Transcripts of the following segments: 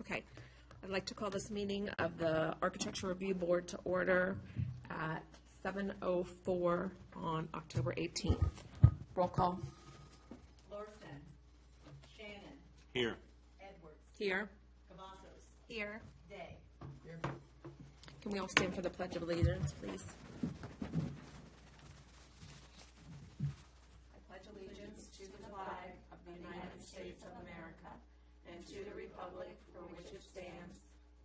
Okay. I'd like to call this meeting of the Architecture Review Board to order at 7:04 on October 18th. Roll call. Larson. Shannon. Here. Edwards. Here. Cavazos. Here. Day. Here. Can we all stand for the Pledge of Allegiance, please? I pledge allegiance to the flag of the United States of America and to the republic for which it stands,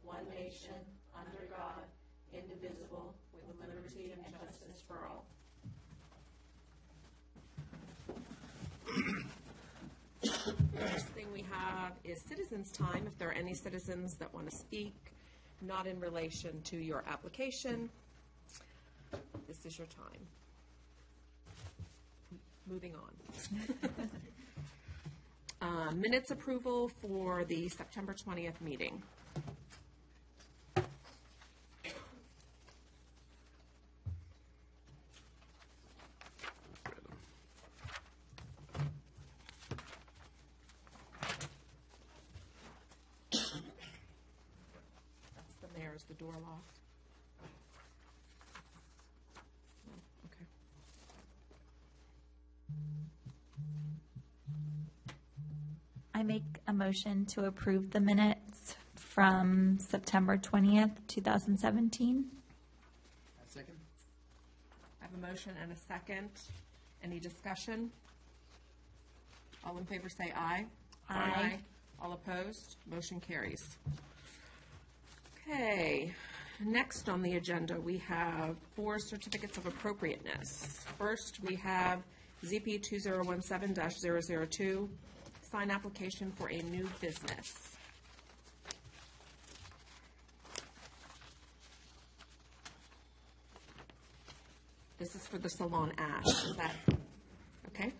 one nation, under God, indivisible, with liberty and justice for all. First thing we have is citizens' time. If there are any citizens that want to speak, not in relation to your application, this is your time. Moving on. Minutes approval for the September 20th meeting. That's the mayor's, the door locked. No, okay. I make a motion to approve the minutes from September 20th, 2017. Second. I have a motion and a second. Any discussion? All in favor say aye. Aye. All opposed? Motion carries. Okay, next on the agenda, we have 4 certificates of appropriateness. First, we have ZP 2017-002, sign application for a new business. This is for the Salon Ash. Is that okay?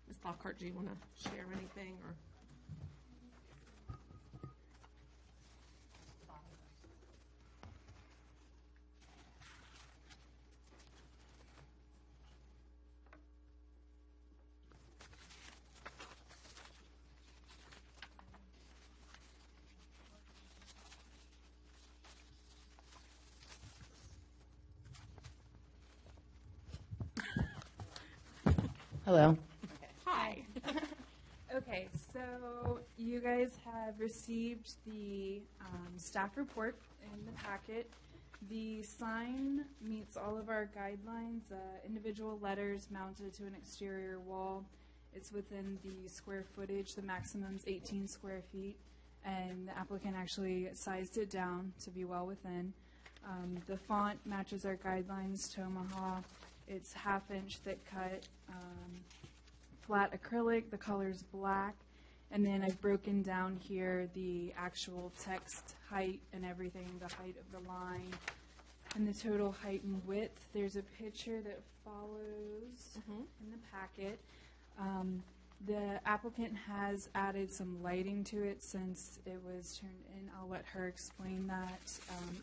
Ms. Lockhart, do you want to share anything or? Hello. Hi. Okay, so you guys have received the staff report in the packet. The sign meets all of our guidelines, individual letters mounted to an exterior wall. It's within the square footage, the maximum is 18 square feet, and the applicant actually sized it down to be well within. The font matches our guidelines to Omaha. It's 1/2-inch thick cut, flat acrylic. The color's black. And then I've broken down here the actual text height and everything, the height of the line, and the total height and width. There's a picture that follows in the packet. The applicant has added some lighting to it since it was turned in. I'll let her explain that.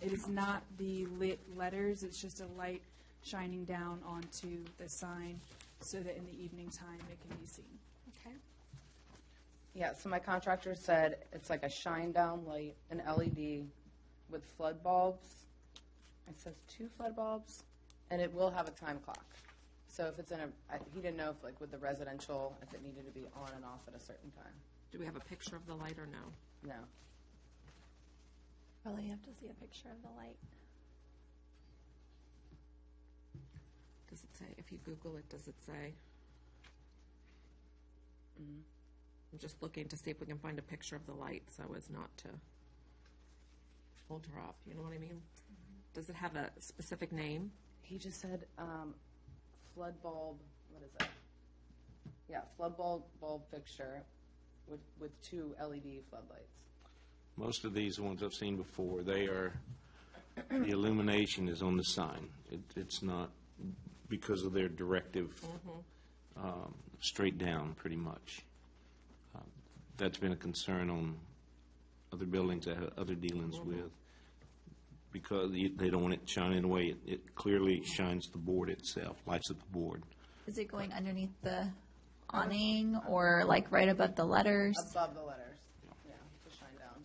It is not the lit letters. It's just a light shining down onto the sign so that in the evening time it can be seen. Okay. Yeah, so my contractor said it's like a shine down light, an LED with flood bulbs. It says 2 flood bulbs, and it will have a time clock. So if it's in he didn't know if like with the residential, if it needed to be on and off at a certain time. Do we have a picture of the light or no? No. Probably have to see a picture of the light. Does it say, if you Google it, does it say? I'm just looking to see if we can find a picture of the light so as not to hold her up, you know what I mean? Does it have a specific name? He just said flood bulb, what is it? Yeah, flood bulb fixture with 2 LED floodlights. Most of these ones I've seen before, they are, the illumination is on the sign. It's not because of their directive straight down, pretty much. That's been a concern on other buildings that have other dealings with, because they don't want it shining away. It clearly shines the board itself, lights up the board. Is it going underneath the awning or like right above the letters? Above the letters, yeah, to shine down.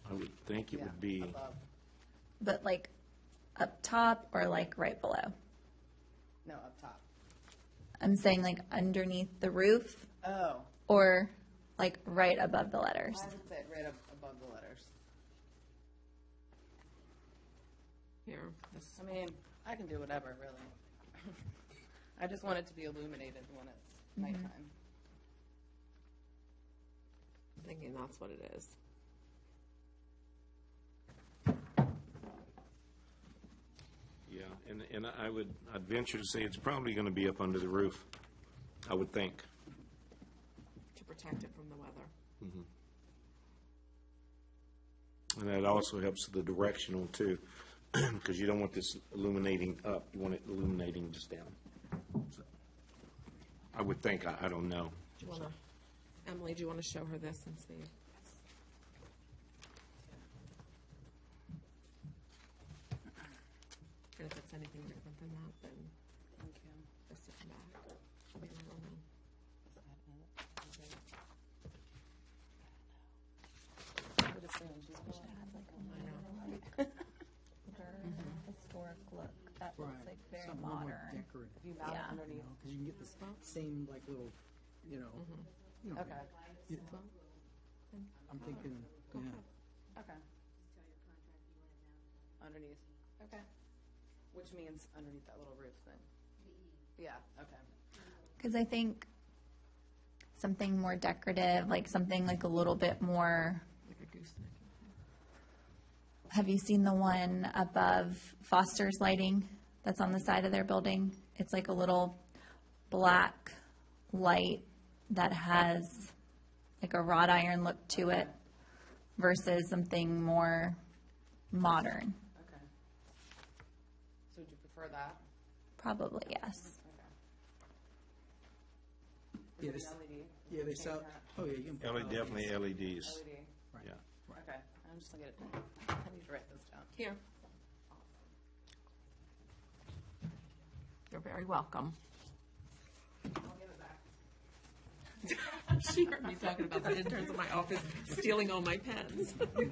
I would think it Yeah, would be, above. But like up top or like right below? No, up top. I'm saying like underneath the roof Oh, or like right above the letters. I would say right above the letters. Here, this, I mean, I can do whatever, really. I just want it to be illuminated when it's nighttime. I'm thinking that's what it is. yeah, and I'd venture to say it's probably going to be up under the roof, I would think. To protect it from the weather. And that also helps the directional too, because you don't want this illuminating up, you want it illuminating just down. So, I would think, I don't know. Do you want to, Emily, do you want to show her this and see? And if it's anything different than that, then Thank you. just to come back. I mean, I don't know. I would assume she's going Historic look. That looks Right. like very Something more modern. decorative, if you mount Yeah. it underneath. because you can get the same like little, you know. You know, Okay, I'm thinking, yeah. okay. Underneath, okay. Which means underneath that little roof then? Yeah, okay. Because I think something more decorative, like something like a little bit more. Like a gooseneck. Have you seen the one above Foster's Lighting that's on the side of their building? It's like a little black light that has like a wrought iron look to it versus something more modern. Okay. So would you prefer that? Probably, yes. Okay. Yeah, Is it this- LED? Yeah, they sell, oh, yeah, you can. Definitely LEDs, LED, yeah. okay. I'm just gonna get it. I need to write this down. Here. You're very welcome. I'll give it back. She heard me talking about the interns in my office stealing all my pens. Okay.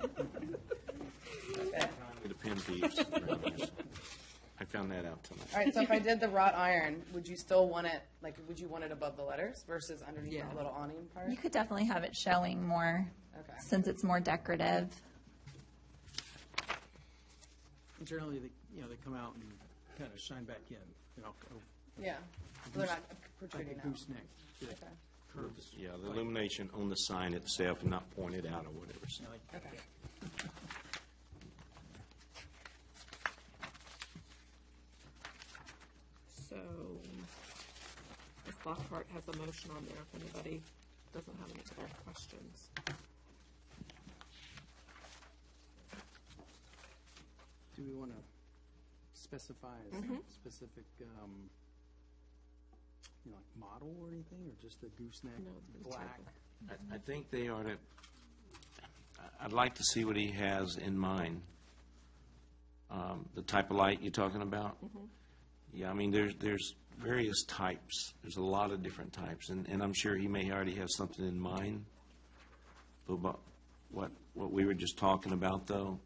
The pen thieves around here. I found that out tonight. All right, so if I did the wrought iron, would you still want it, like, would you want it above the letters versus underneath Yeah. that little awning part? You could definitely have it showing more Okay. since it's more decorative. Generally, they come out and kind of shine back in, Yeah, so they're not like protruding a out. gooseneck. Yeah, Okay, curves. Yeah, the illumination on the sign itself and not pointed out or whatever. So. Yeah, like- okay. So, Ms. Lockhart has a motion on there if anybody doesn't have any other questions. Do we want to specify a specific, like model or anything, or just a gooseneck, No, the black? type I think they ought to, I'd like to see what he has in mind. The type of light you're talking about? Yeah, I mean, there's various types. There's a lot of different types, and I'm sure he may already have something in mind. But what we were just talking about, though,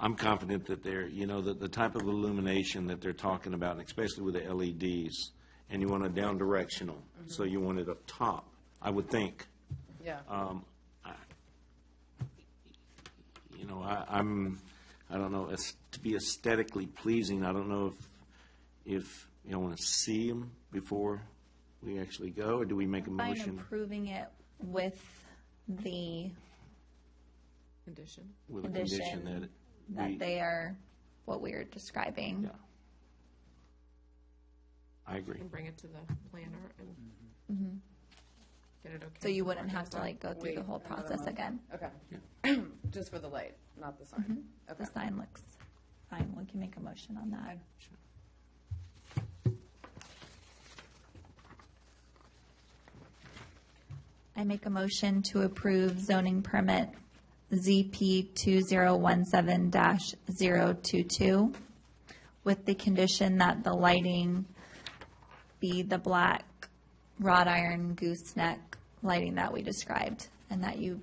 I'm confident that the type of illumination that they're talking about, and especially with the LEDs, and you want it down directional, so you want it up top, I would think. Yeah, I don't know, to be aesthetically pleasing, I don't know if you want to see them before we actually go, or do we make a Fine motion approving it with the Condition. with a condition condition that that we, they are what we are describing. yeah. I agree. And bring it to the planner and get it okay. So you wouldn't have to like go through the Wait whole another process month. again. okay. Just for the light, not the sign. The Okay. sign looks fine. We can make a motion on that. I make a motion to approve zoning permit ZP 2017-022 with the condition that the lighting be the black wrought iron gooseneck lighting that we described, and that you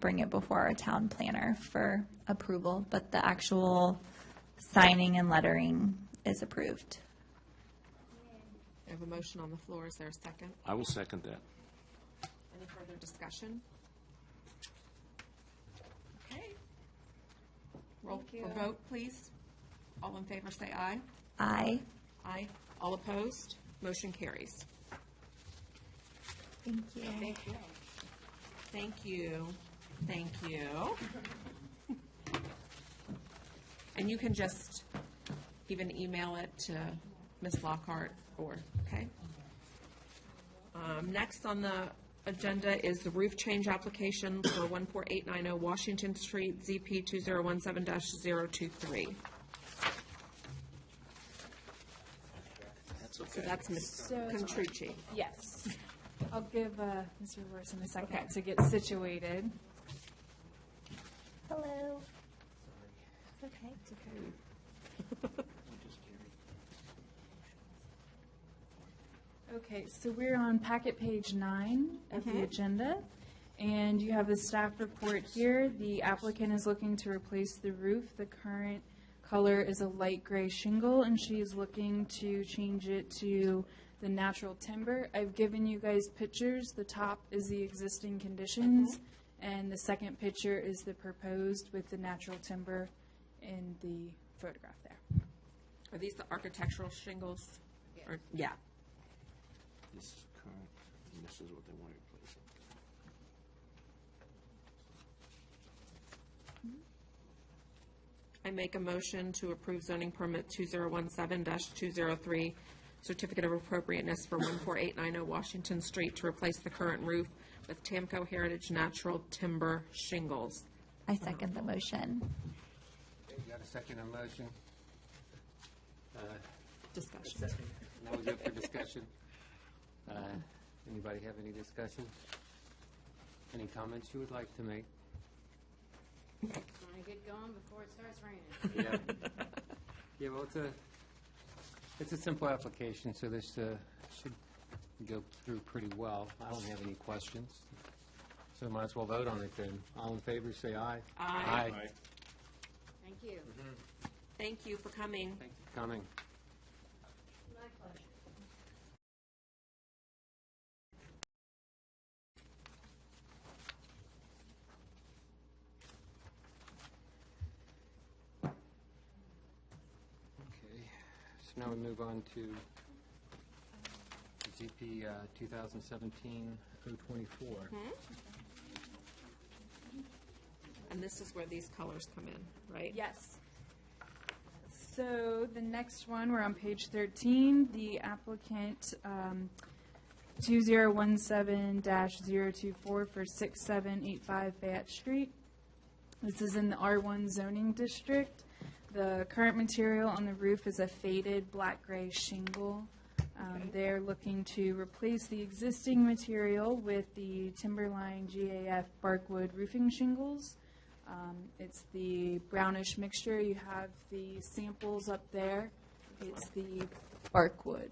bring it before our town planner for approval, but the actual signing and lettering is approved. I have a motion on the floor. Is there a second? I will second that. Any further discussion? Okay. Roll for vote, please. All in favor, say aye. Aye. Aye. All opposed? Motion carries. Thank you. Thank you. Thank you. And you can just even email it to Ms. Lockhart or, okay? Next on the agenda is the roof change application for 14890 Washington Street, ZP 2017-023. That's So okay. that's Ms. Contrucci. Yes. I'll give Mr. Larson a second Okay. to get situated. Hello. It's okay. It's okay. Okay, so we're on packet page 9 of the agenda, and you have the staff report here. The applicant is looking to replace the roof. The current color is a light gray shingle, and she is looking to change it to the natural timber. I've given you guys pictures. The top is the existing conditions, and the second picture is the proposed with the natural timber in the photograph there. Are these the architectural shingles? Or- Yeah. This is current, and this is what they want to replace it. I make a motion to approve zoning permit 2017-203, certificate of appropriateness for 14890 Washington Street to replace the current roof with Tamco Heritage Natural Timber shingles. I second the motion. Okay, got a second on motion? Discussion. Now we go for discussion. Anybody have any discussion? Any comments you would like to make? Want to get going before it starts raining. Yeah. Yeah, well, it's a simple application, so this should go through pretty well. I don't have any questions, so might as well vote on it then. All in favor, say aye. Aye. Thank you. Thank you for coming. Thank you for coming. My pleasure. Okay, so now we move on to ZP 2017-024. And this is where these colors come in, right? Yes. So the next one, we're on page 13. The applicant, 2017-024 for 6785 Fayette Street. This is in the R1 zoning district. The current material on the roof is a faded black-gray shingle. They're looking to replace the existing material with the Timberline GAF Barkwood roofing shingles. It's the brownish mixture. You have the samples up there. It's the Barkwood.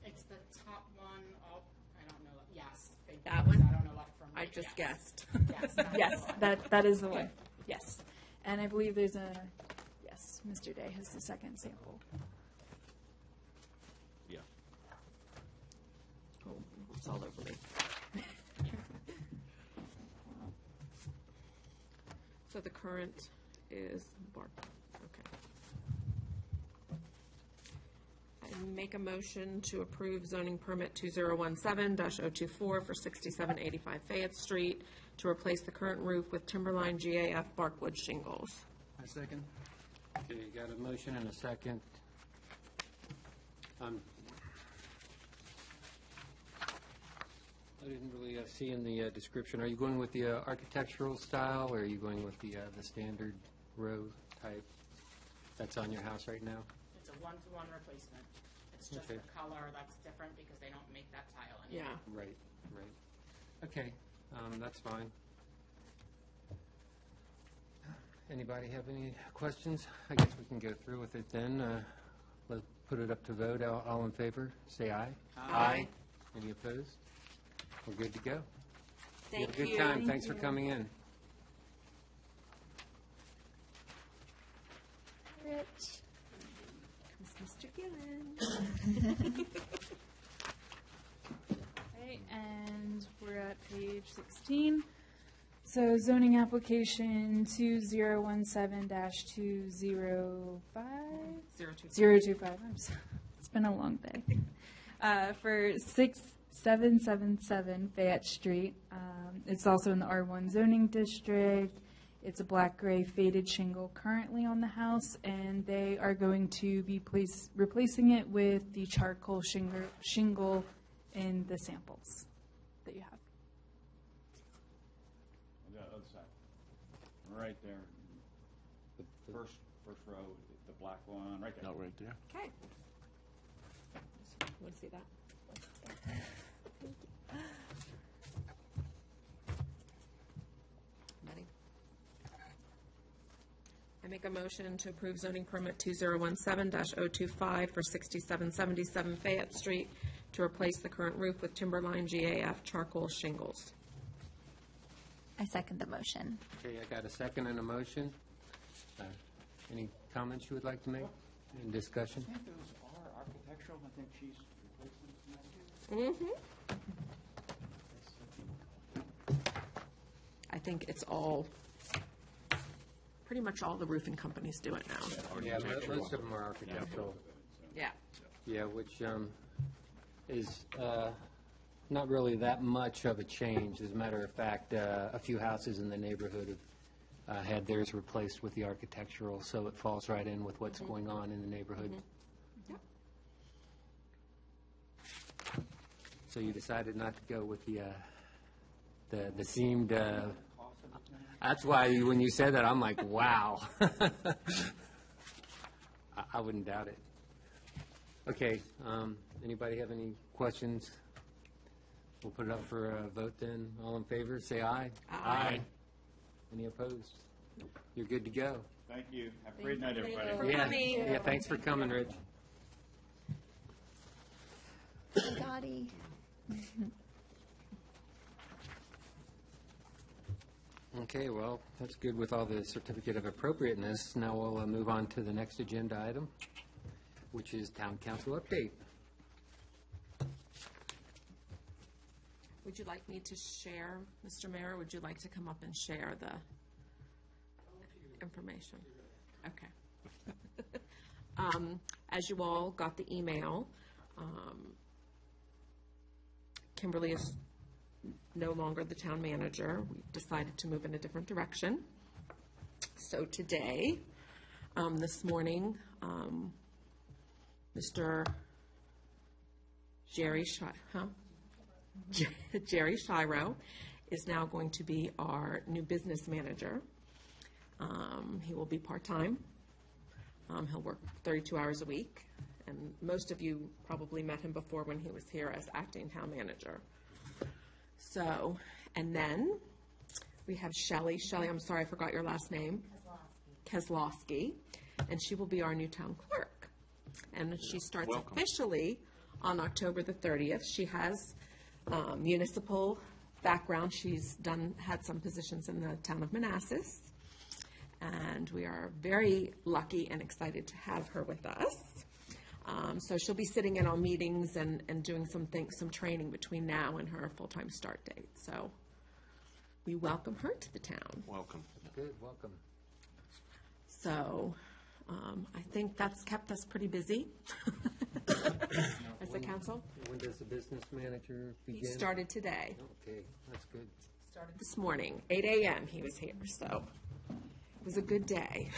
It's the top one. Oh, I don't know. Yes. That one? I don't know what from. I just yes. guessed. Yes. That Yes, that is the one. Yes. And I believe there's yes, Mr. Day has the second sample. Yeah. Oh, it's all over me. So the current is bark. Okay. I make a motion to approve zoning permit 2017-024 for 6785 Fayette Street to replace the current roof with Timberline GAF Barkwood shingles. I second. Okay, you got a motion and a second. I didn't really see in the description, are you going with the architectural style, or are you going with the standard row type that's on your house right now? It's a one-to-one replacement. It's just Okay. the color that's different because they don't make that tile anymore. Yeah. Right, right. Okay, That's fine. Anybody have any questions? I guess we can go through with it then. Let's put it up to vote. All in favor, say aye. Aye. Any opposed? We're good to go. Thank Have a good time. Thanks for coming in. Rich. Mr. Gillen. Okay, and we're at page 16. So zoning application 2017-205? 025, I'm sorry. It's been a long day. For 6777 Fayette Street. It's also in the R1 zoning district. It's a black-gray faded shingle currently on the house, and they are going to be replacing it with the charcoal shingle in the samples that you have. On the other side, right there, the first row, the black one, right there. Not right there. Okay. Want to see that? Ready? I make a motion to approve zoning permit 2017-025 for 6777 Fayette Street to replace the current roof with Timberline GAF charcoal shingles. I second the motion. Okay, I got a second and a motion. Any comments you would like to make in discussion? I think those are architectural, I think she's replacing them. I think it's all, pretty much all the roofing companies do it now. Yeah, most of them are architectural. Yeah. Yeah, which is not really that much of a change. As a matter of fact, a few houses in the neighborhood have had theirs replaced with the architectural, so it falls right in with what's going on in the neighborhood. Yep. So you decided not to go with the seamed. That's why when you said that, I'm like, wow. I wouldn't doubt it. Okay. Anybody have any questions? We'll put it up for a vote then. All in favor, say aye. Aye. Any opposed? You're good to go. Thank you. Have a great night, you everybody. for Yeah, coming. yeah. Thanks for coming, Rich. Dottie. Okay, well, that's good with all the certificate of appropriateness. Now we'll move on to the next agenda item, which is town council update. Would you like me to share, Mr. Mayor? Would you like to come up and share the information? Okay. As you all got the email, Kimberly is no longer the town manager. We've decided to move in a different direction. So today, this morning, Mr. Jerry Shiro is now going to be our new business manager. He will be part-time. He'll work 32 hours a week. And most of you probably met him before when he was here as acting town manager. So, and then we have Shelley. Shelley, I'm sorry, I forgot your last name. Kezlowski. And she will be our new town clerk. And she starts officially on October the 30th. She has municipal background. She's had some positions in the town of Manassas. And we are very lucky and excited to have her with us. So she'll be sitting in on meetings and doing some training between now and her full-time start date. So we welcome her to the town. Welcome. Good, welcome. So I think that's kept us pretty busy as a council. When does the business manager begin? He started today. Okay, that's good. Started this morning, 8 a.m. he was here, so it was a good day.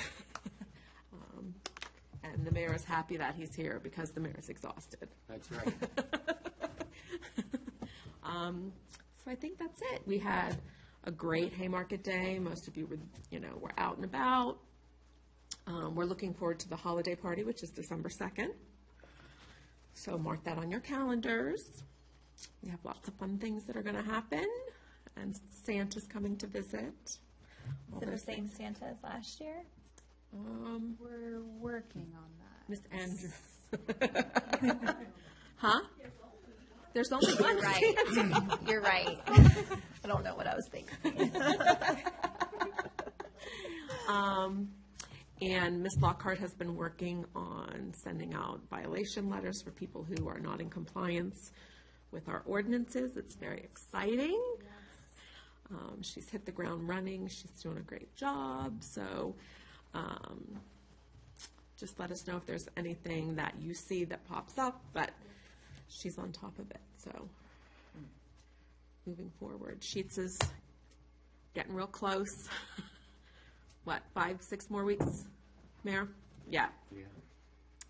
And the mayor is happy that he's here because the mayor is exhausted. That's right. So I think that's it. We had a great Haymarket Day. Most of you were out and about. We're looking forward to the holiday party, which is December 2nd. So mark that on your calendars. We have lots of fun things that are going to happen. and Santa's coming to visit. Is it the same Santa as last year? We're working on that. Miss Andrews. Huh? There's only one Right. Santa. You're right. I don't know what I was thinking. And Ms. Lockhart has been working on sending out violation letters for people who are not in compliance with our ordinances. It's very exciting. She's hit the ground running. She's doing a great job. So just let us know if there's anything that you see that pops up, but she's on top of it. So moving forward, Sheets is getting real close. What, 5-6 more weeks, Mayor? Yeah. Yeah.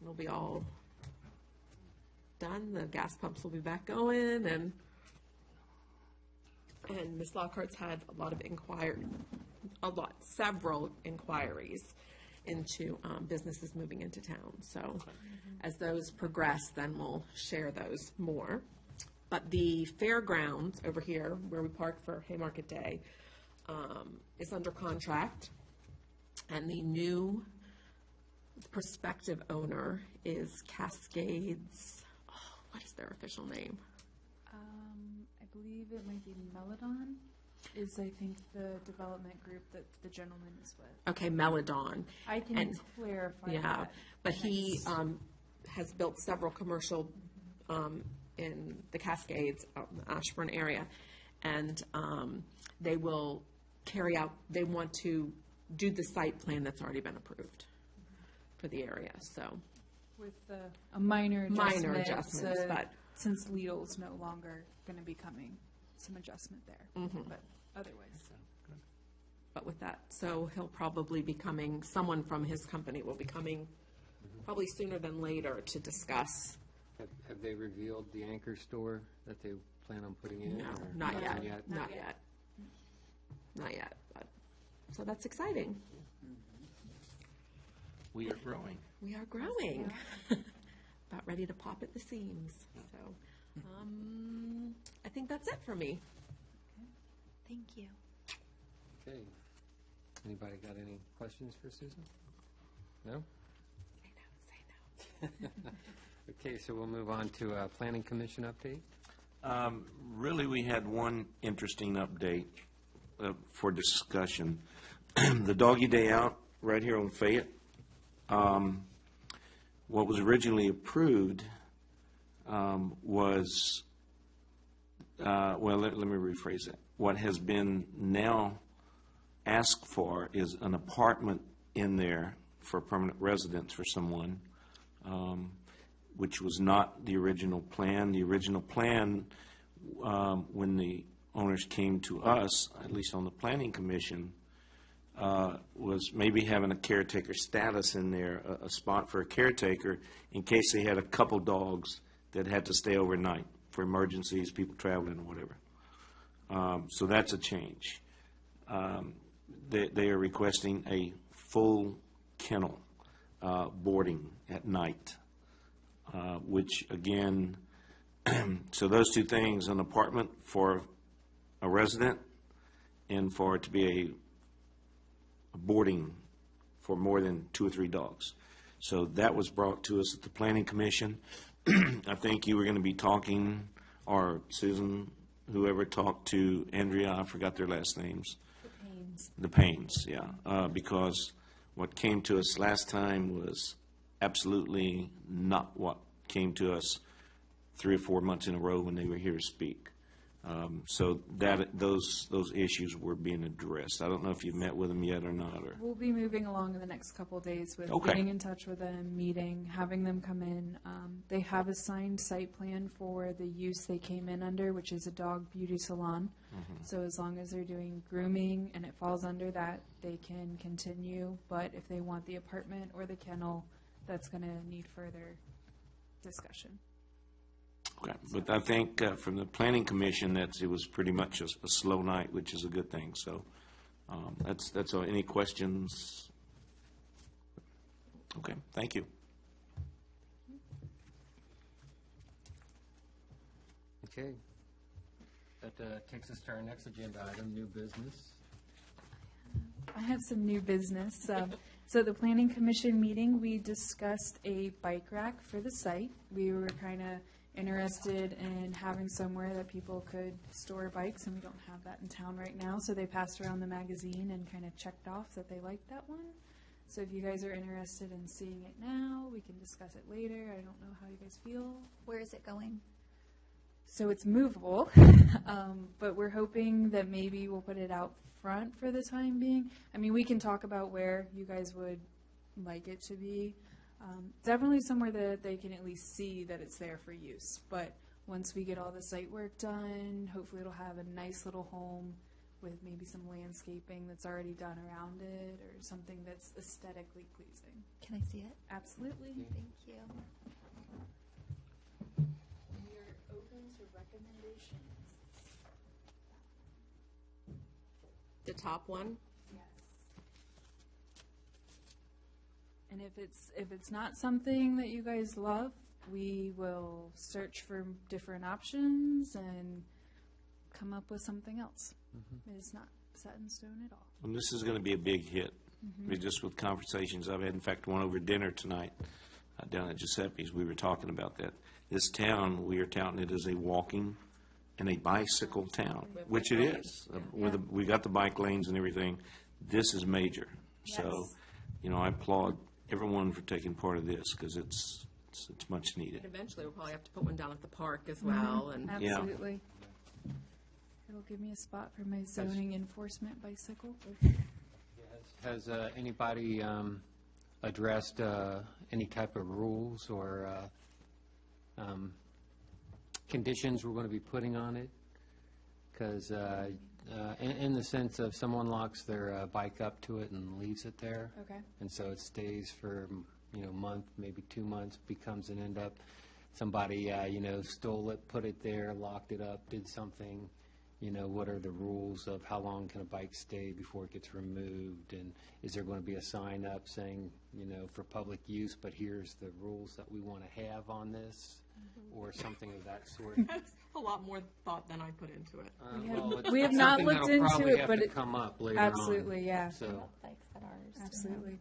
It'll be all done. The gas pumps will be back going, and Ms. Lockhart's had several inquiries into businesses moving into town. So as those progress, then we'll share those more. But the fairgrounds over here, where we park for Haymarket Day, is under contract. And the new prospective owner is Cascades. Oh, what is their official name? I believe it might be Melodon, is I think the development group that the gentleman is with. Okay, Melodon. I can And- clarify Yeah, that. but he has built several commercial in the Cascades, out in the Ashburn area, and they will they want to do the site plan that's already been approved for the area, so. With a minor adjustment. Adjustments, but. Since Lidl's no longer going to be coming, some adjustment there. But otherwise. But with that, so he'll probably be coming, someone from his company will be coming probably sooner than later to discuss. Have they revealed the anchor store that they plan on putting in? No, or not nothing yet, not yet. Not yet, but, so that's exciting. We are growing. We are growing. About ready to pop at the seams, so, I think that's it for me. Thank you. Okay. Anybody got any questions for Susan? No? Say no. Okay, so we'll move on to Planning Commission update. Really, we had one interesting update for discussion. The Doggy Day Out right here on Fayette. What was originally approved was, well, let me rephrase it. What has been now asked for is an apartment in there for permanent residence for someone, which was not the original plan. The original plan, when the owners came to us, at least on the Planning Commission, was maybe having a caretaker status in there, a spot for a caretaker in case they had a couple dogs that had to stay overnight for emergencies, people traveling or whatever. So that's a change. They are requesting a full kennel boarding at night, which again, so those two things, an apartment for a resident and for it to be a boarding for more than 2 or 3 dogs. So that was brought to us at the Planning Commission. I think you were going to be talking, or Susan, whoever talked to Andrea, I forgot their last names. The Paynes, yeah. Because what came to us last time was absolutely not what came to us 3 or 4 months in a row when they were here to speak. So those issues were being addressed. I don't know if you've met with them yet or not. Or We'll be moving along in the next couple of days with Okay. getting in touch with them, meeting, having them come in. They have a signed site plan for the use they came in under, which is a dog beauty salon. So as long as they're doing grooming and it falls under that, they can continue. But if they want the apartment or the kennel, that's going to need further discussion. Okay, but I think from the Planning Commission, it was pretty much a slow night, which is a good thing. So that's all. Any questions? Okay, thank you. Okay. That takes us to our next agenda item, new business. I have some new business. So at the Planning Commission meeting, we discussed a bike rack for the site. We were kind of interested in having somewhere that people could store bikes, and we don't have that in town right now. So they passed around the magazine and kind of checked off that they liked that one. So if you guys are interested in seeing it now, we can discuss it later. I don't know how you guys feel. Where is it going? So it's movable, but we're hoping that maybe we'll put it out front for the time being. I mean, we can talk about where you guys would like it to be. Definitely somewhere that they can at least see that it's there for use. But once we get all the site work done, hopefully it'll have a nice little home with maybe some landscaping that's already done around it or something that's aesthetically pleasing. Can I see it? Absolutely. Thank you. We are open to recommendations. The top one? Yes. And if it's not something that you guys love, we will search for different options and come up with something else. It's not set in stone at all. And this is going to be a big hit. I mean, just with conversations I've had, in fact, one over dinner tonight down at Giuseppe's, we were talking about that. This town, we are touting it as a walking and a bicycle town, which it is. We got the bike lanes and everything. This is major. So, you know, I applaud everyone for taking part of this because it's much needed. And eventually, we'll probably have to put one down at the park as well. And Absolutely. It'll give me a spot for my zoning enforcement bicycle. Has anybody addressed any type of rules or conditions we're going to be putting on it? Because in the sense of someone locks their bike up to it and leaves it there, Okay. and so it stays for a month, maybe 2 months, becomes an end up. Somebody stole it, put it there, locked it up, did something. What are the rules of how long can a bike stay before it gets removed? And is there going to be a sign up saying, for public use, but here's the rules that we want to have on this, or something of that sort? that's a lot more thought than I put into it. We have not something looked that'll into probably it, have but to it come up later on. absolutely, yeah. So, Bikes that are. Absolutely.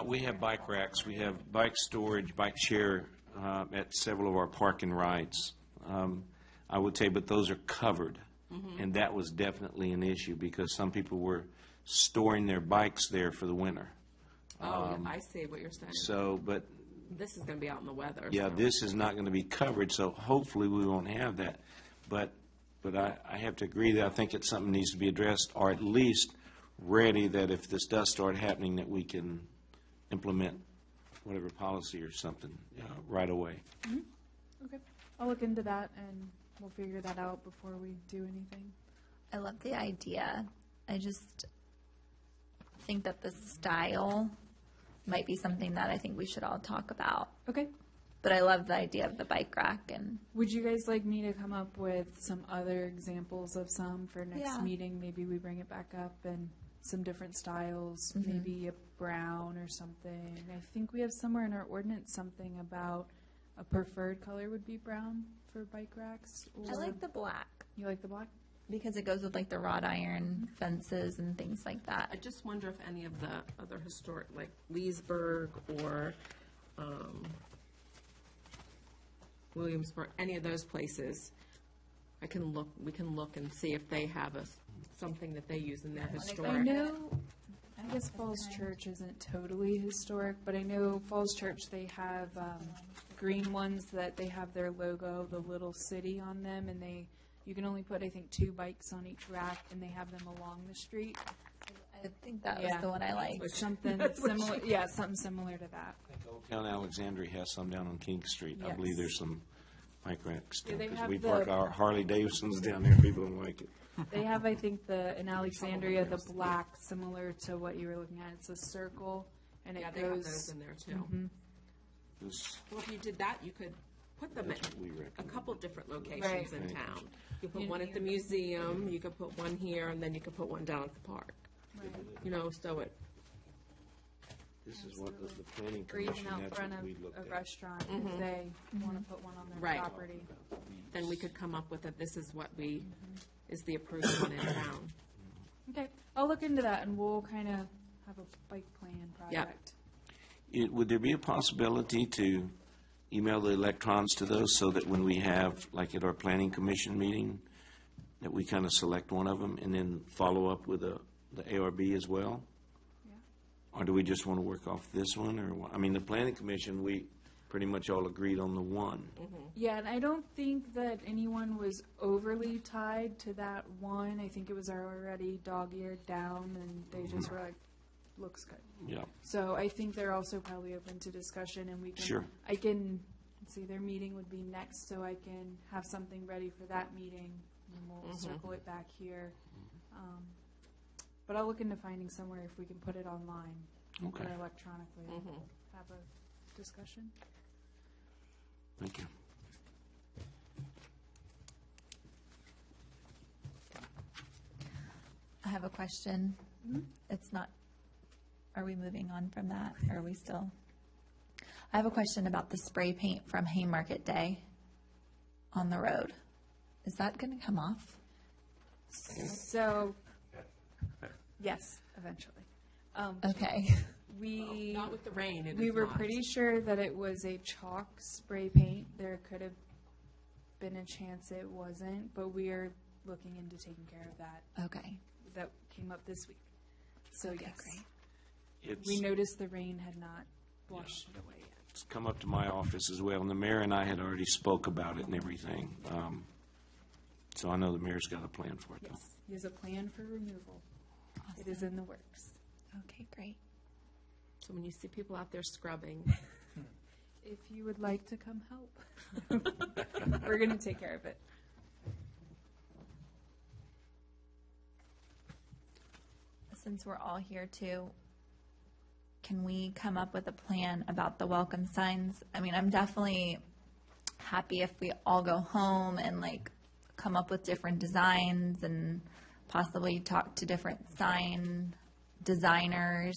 We have bike racks. We have bike storage, bike share at several of our park and rides. I would say, but those are covered. And that was definitely an issue because some people were storing their bikes there for the winter. I see what you're saying. So, but This is going to be out in the weather. yeah, so. this is not going to be covered, so hopefully we won't have that. But I have to agree that I think it's something that needs to be addressed, or at least ready that if this does start happening, that we can implement whatever policy or something right away. Okay. I'll look into that and we'll figure that out before we do anything. I love the idea. I just think that the style might be something that I think we should all talk about. Okay. But I love the idea of the bike rack and Would you guys like me to come up with some other examples of some for next Yeah. meeting? Maybe we bring it back up and some different styles, maybe a brown or something. I think we have somewhere in our ordinance something about a preferred color would be brown for bike racks. I like the black You like the black? because it goes with like the wrought iron fences and things like that. I just wonder if any of the other historic, like Leesburg or Williamsburg, any of those places, we can look and see if they have something that they use in their I historic. know, I guess Falls Church isn't totally historic, but I know Falls Church, they have green ones that they have their logo, the little city on them, and you can only put, I think, 2 bikes on each rack, and they have them along the street. I think that was Yeah. the one I liked. Something similar, yeah, something similar to that. Old Town Alexandria has some down on King Street. I Yes. believe there's some bike racks Yeah, still, they because have we the- park our Harley Davidsons down there, people don't like it. They have, I think, in Alexandria, the black, similar to what you were looking at. It's a circle, and it Yeah, they have goes. those in there too. This- Well, if you did that, you could put them That's at what we a recommend. couple different locations Right. in Right. town. You could put one at the museum, you could put one here, and then you could put one down at the park. So This is what the planning Or even commission, out that's front what of we looked a at. restaurant if they want to put one on their Right. property. Then we could come up with it, this is what we, is the approved one in town. Okay, I'll look into that and we'll kind of have a bike plan project. Would there be a possibility to email the electrons to those so that when we have, like at our planning commission meeting, that we kind of select one of them and then follow up with the ARB as well? Or do we just want to work off this one, or what? I mean, the planning commission, we pretty much all agreed on the one. Yeah, and I don't think that anyone was overly tied to that one. I think it was already dog-eared down and they just were like, looks good. Yeah, So I think they're also probably open to discussion and we can. Sure. I can, let's see, their meeting would be next, so I can have something ready for that meeting and we'll circle it back here. But I'll look into finding somewhere if we can put it online okay, or electronically. Have a discussion. thank you. I have a question. It's not, are we moving on from that, or are we still? I have a question about the spray paint from Haymarket Day on the road. Is that going to come off? So, yes, eventually. Okay. We Not with the rain, it is we were not. pretty sure that it was a chalk spray paint. There could have been a chance it wasn't, but we are looking into taking care of that. Okay. That came up this week. So Okay, yes, great. we It's noticed the rain had not washed it away yet. it's come up to my office as well, and the mayor and I had already spoke about it and everything. So I know the mayor's got a plan for it, though. Yes, he has a plan for removal. It is in the works. Okay, great. So when you see people out there scrubbing, If you would like to come help, we're going to take care of it. Since we're all here too, can we come up with a plan about the welcome signs? I mean, I'm definitely happy if we all go home and like come up with different designs and possibly talk to different sign designers,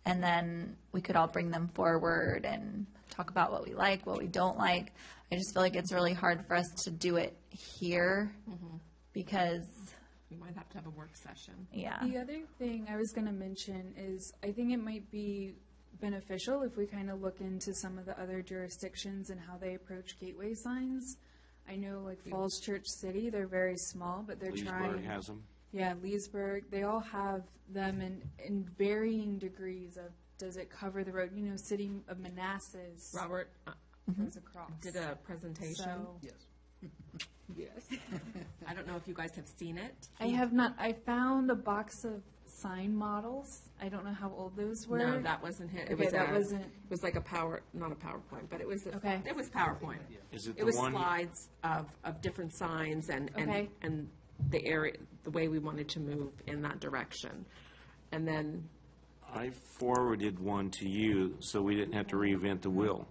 and then we could all bring them forward and talk about what we like, what we don't like. I just feel like it's really hard for us to do it here because, we might have to have a work session. yeah. The other thing I was going to mention is I think it might be beneficial if we kind of look into some of the other jurisdictions and how they approach gateway signs. I know like Falls Church City, they're very small, but they're trying. Leesburg has them. Yeah, Leesburg, they all have them in varying degrees of, does it cover the road? You know, City of Manassas Robert goes across. did a presentation. So, Yes. Yes. I don't know if you guys have seen it. I have not, I found a box of sign models. I don't know how old those were. No, that wasn't it. It Okay, was that a- wasn't- It was like a not a PowerPoint, but it was. Okay. It was PowerPoint. Is it It the was one? slides of different signs Okay. and the area, the way we wanted to move in that direction. And then, I forwarded one to you, so we didn't have to reinvent the wheel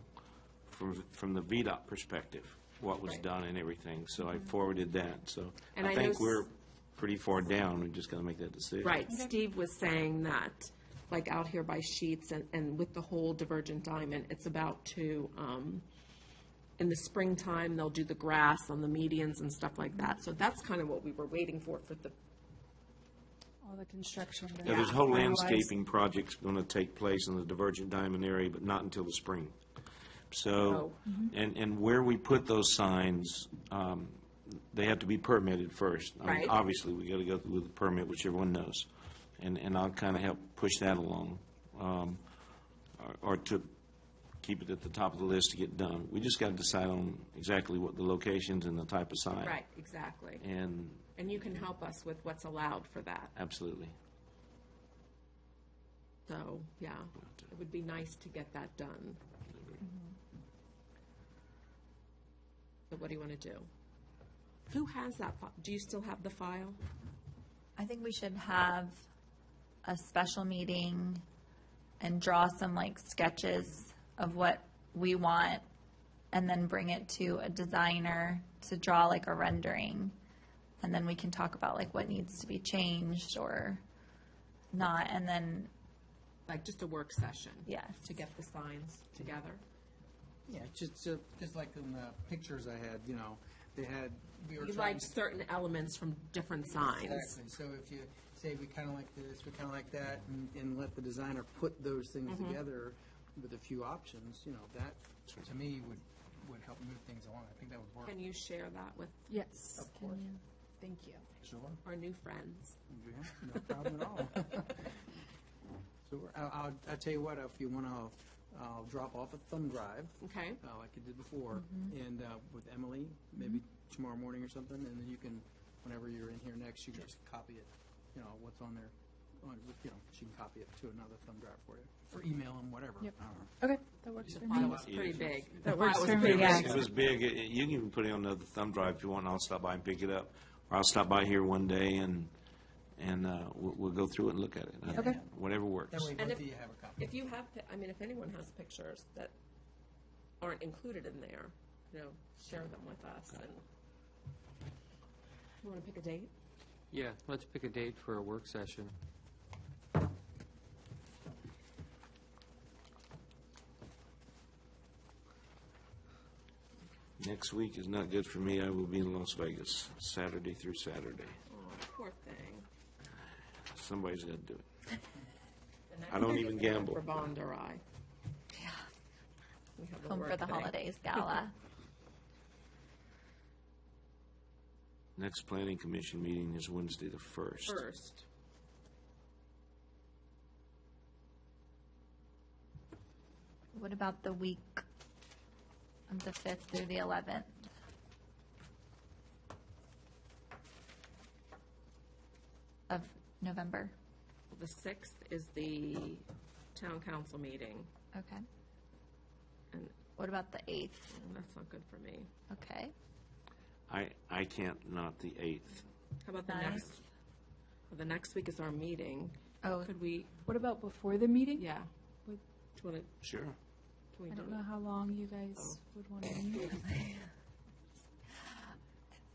from the VDOT perspective, what was Right. done and everything. So I forwarded that. So And I I think know we're pretty far down. We just got to make that decision. right, Steve was saying that, like out here by Sheets and with the whole Divergent Diamond, it's about to, in the springtime, they'll do the grass on the medians and stuff like that. So that's kind of what we were waiting for the All the construction. Yeah, there's a whole finalized. landscaping project's going to take place in the Divergent Diamond area, but not until the spring. So, Oh. and where we put those signs, they have to be permitted first. I mean, Right. Obviously, we got to go through with the permit, which everyone knows. And I'll kind of help push that along, or to keep it at the top of the list to get done. We just got to decide on exactly what the locations and the type of sign. right, exactly. And And you can help us with what's allowed for that. absolutely. So, yeah, it would be nice to get that done. So what do you want to do? Who has that? Do you still have the file? I think we should have a special meeting and draw some like sketches of what we want and then bring it to a designer to draw like a rendering. And then we can talk about like what needs to be changed or not. And then like just a work session? Yes. To get the signs together? Yeah, just like in the pictures I had, we were You trying liked to. certain elements from different signs. Exactly, so if you say we kind of like this, we kind of like that, and let the designer put those things together with a few options, that, to me, would help move things along. I think that would work. Can you share that with Yes. Of course. Thank you. Sure. our new friends? Yeah, no problem at all. So I'll tell you what, if you want to, I'll drop off a thumb drive, Okay? like I did before, and with Emily, maybe tomorrow morning or something, and then you can, whenever you're in here next, you can just copy it, what's on there, she can copy it to another thumb drive for you, or email them, whatever. Yep. I don't know. Okay, that works The for file me. was pretty big. That The works file was for me, pretty yeah. big. If it was big, you can even put it on another thumb drive if you want, and I'll stop by and pick it up. Or I'll stop by here one day and we'll go through it and look at it. Okay. Whatever works. That way, And both if- of you have a copy. If you have, if anyone has pictures that aren't included in there, share them with us. And you want to pick a date? Yeah, let's pick a date for a work session. Next week is not good for me. I will be in Las Vegas, Saturday through Saturday. Oh, poor thing. Somebody's got to do it. The next I don't week even is going gamble. For Bond or I. Yeah. We have a Home for work the day. holidays gala. Next planning commission meeting is Wednesday the 1st. First. What about the week of the 5th through the 11th? Of November? The 6th is the town council meeting, Okay. and What about the 8th? that's not good for me. Okay. I can't, not the 8th. How about the Ninth. next? The next week is our meeting. Oh, Could we, What about before the meeting? yeah. Would- Do you want Sure. to, can we I do don't it? know how long you guys would want to meet.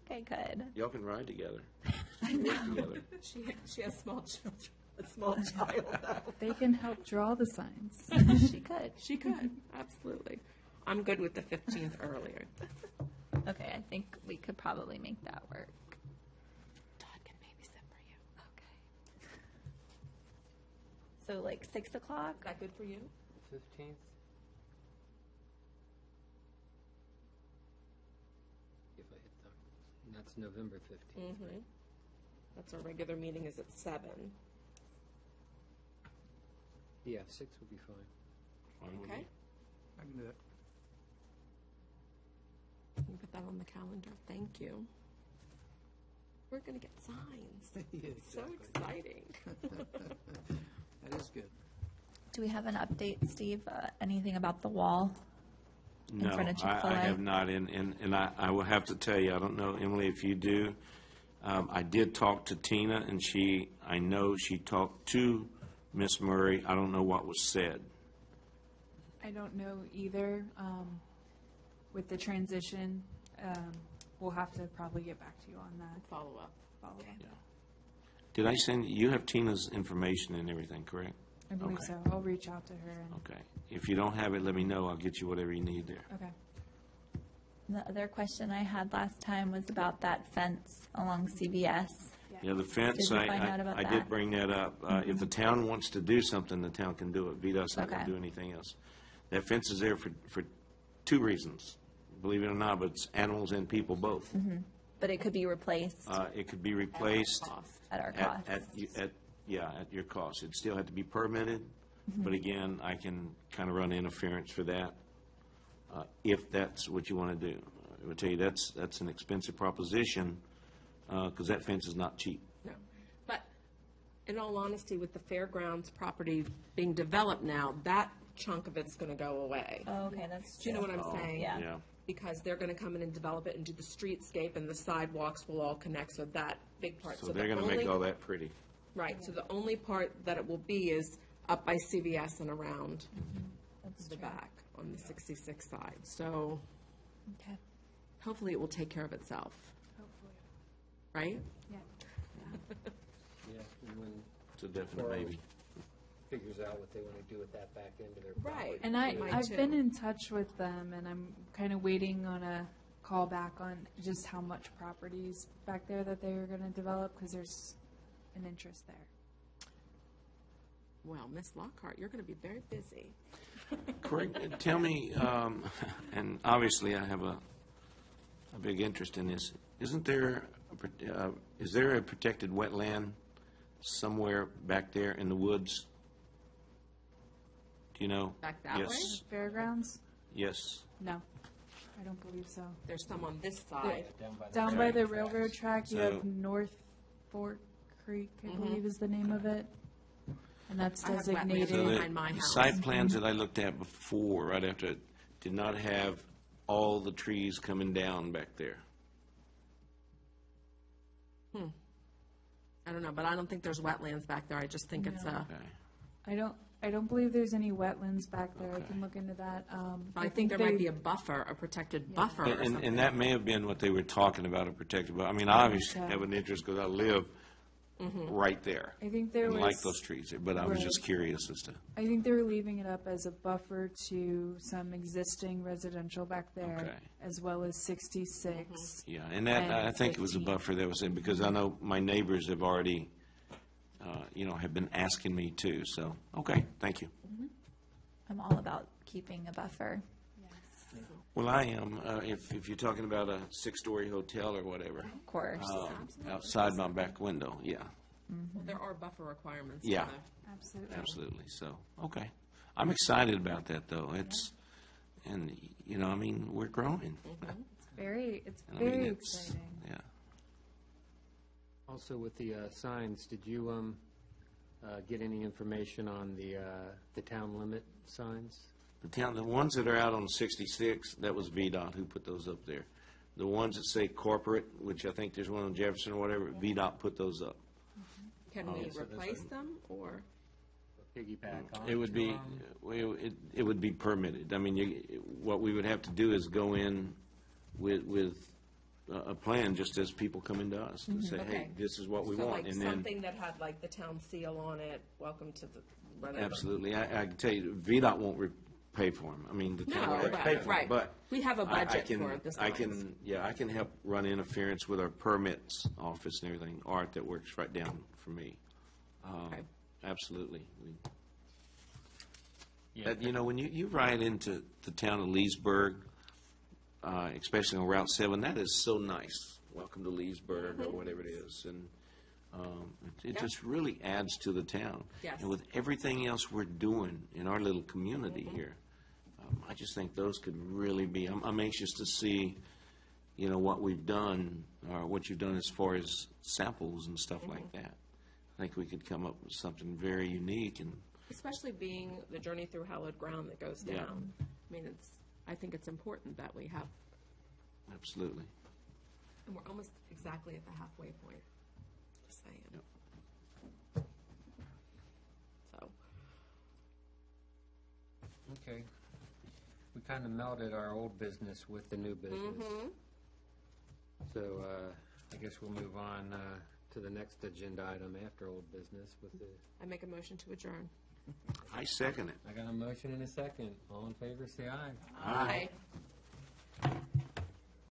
okay, good. Y'all can ride together. Work together. She has small children, a small child, though. They can help draw the signs. She could. She could, absolutely. I'm good with the 15th earlier. Okay, I think we could probably make that work. Todd can babysit for you. Okay. So like 6 o'clock? Is that good for you? 15th? If I hit the, and that's November 15th, Mm-hmm. right? That's our regular meeting is at 7. Yeah, 6 would be fine. Fine with Okay? me. I can do that. Can you put that on the calendar? Thank you. We're going to get signs. Yeah, So exactly. exciting. That is good. Do we have an update, Steve? Anything about the wall? No, front of I Chick-fil-A? have not, and I will have to tell you, I don't know, Emily, if you do. I did talk to Tina, and I know she talked to Miss Murray. I don't know what was said. I don't know either. With the transition, we'll have to probably get back to you on that. Follow up. Follow up. Did I send, you have Tina's information and everything, correct? I believe Okay. so. I'll reach out to her. And, Okay. If you don't have it, let me know. I'll get you whatever you need there. okay. The other question I had last time was about that fence along CBS. Yeah, the fence, Did you find out about I did that? bring that up. If the town wants to do something, the town can do it. VDOT's not going Okay. to do anything else. That fence is there for two reasons, believe it or not, but it's animals and people both. But it could be replaced It could be replaced Cost. at our cost. at your cost. It still had to be permitted, but again, I can kind of run interference for that, if that's what you want to do. I would tell you, that's an expensive proposition, because that fence is not cheap. No. But in all honesty, with the fairgrounds property being developed now, that chunk of it's going to go away. Oh, okay, that's Do you know what I'm saying? Yeah. Yeah. Because they're going to come in and develop it and do the streetscape, and the sidewalks will all connect, so that big part. So they're going to make all that pretty. Right, so the only part that it will be is up by CVS and around That's the true. back on the 66 side. So Okay. hopefully it will take care of itself, Hopefully. right? Yeah. Yeah, and when It's a definite maybe. figures out what they want to do with that back end of their property. Right. And Might I've too. been in touch with them, and I'm kind of waiting on a call back on just how much properties back there that they are going to develop, because there's an interest there. Well, Miss Lockhart, you're going to be very busy. Craig, tell me, and obviously I have a big interest in this. Isn't there, is there a protected wetland somewhere back there in the woods? Do you know? Back that Yes. Fairgrounds? Yes. No, I don't believe so. There's some on this side. Down by the railroad track, you So- have North Fork Creek, I believe is the name of it. And that's I have wetlands So designated. behind my the house. site plans that I looked at before, right after, it, did not have all the trees coming down back there. I don't know, but I don't think there's wetlands back there. I just think it's a, Okay. I don't believe there's any wetlands back there. I can look into that. I think there might be a buffer, a protected buffer or And something. that may have been what they were talking about, a protected, but I mean, I obviously have an interest because I live right there. I think there And was. like those trees, but I was just Right. curious as to, I think they were leaving it up as a buffer to some existing residential back there, Okay. as well as 66. yeah, and that, I And think it was a 15. buffer that was in, because I know my neighbors have already, have been asking me too, so, okay, thank you. I'm all about keeping a buffer. Well, I am, if you're talking about a 6-story hotel or whatever, Of course. outside my back window, yeah, Well, there are buffer requirements. Yeah. for the- Absolutely. absolutely, so, okay. I'm excited about that, though, and, I mean, we're growing. It's very I mean, very it's- exciting. Yeah. Also, with the signs, did you get any information on the town limit signs? The ones that are out on 66, that was VDOT who put those up there. The ones that say corporate, which I think there's one on Jefferson or whatever, VDOT put those up. Can we replace them, or? Piggyback on? It would be, it would be permitted. I mean, what we would have to do is go in with a plan, just as people come into us, and say, hey, Okay. this is what we So want. like And then, something that had like the town seal on it, welcome to the, whatever. absolutely, I can tell you, VDOT won't pay for them. I mean, the town No, will right, pay for them. right. But We have a I budget can- for the I signs. can, I can help run interference with our permits office and everything. Art that works right down for me. Okay. Absolutely. Yeah. When you ride into the town of Leesburg, especially on Route 7, that is so nice. Welcome to Leesburg, or whatever it is. And it just really adds to the town. Yes. And with everything else we're doing in our little community here, I just think those could really be, I'm anxious to see, what we've done, or what you've done as far as samples and stuff like that. I think we could come up with something very unique and, Especially being the journey through hallowed ground that goes Yeah. down. I mean, I think it's important that we have, absolutely. and we're almost exactly at the halfway point. Just saying. Yep. So, Okay. We kind of melded our old business with the new business. So I guess we'll move on to the next agenda item after old business with the, I make a motion to adjourn. I second it. I got a motion and a second. All in favor, say aye. Aye.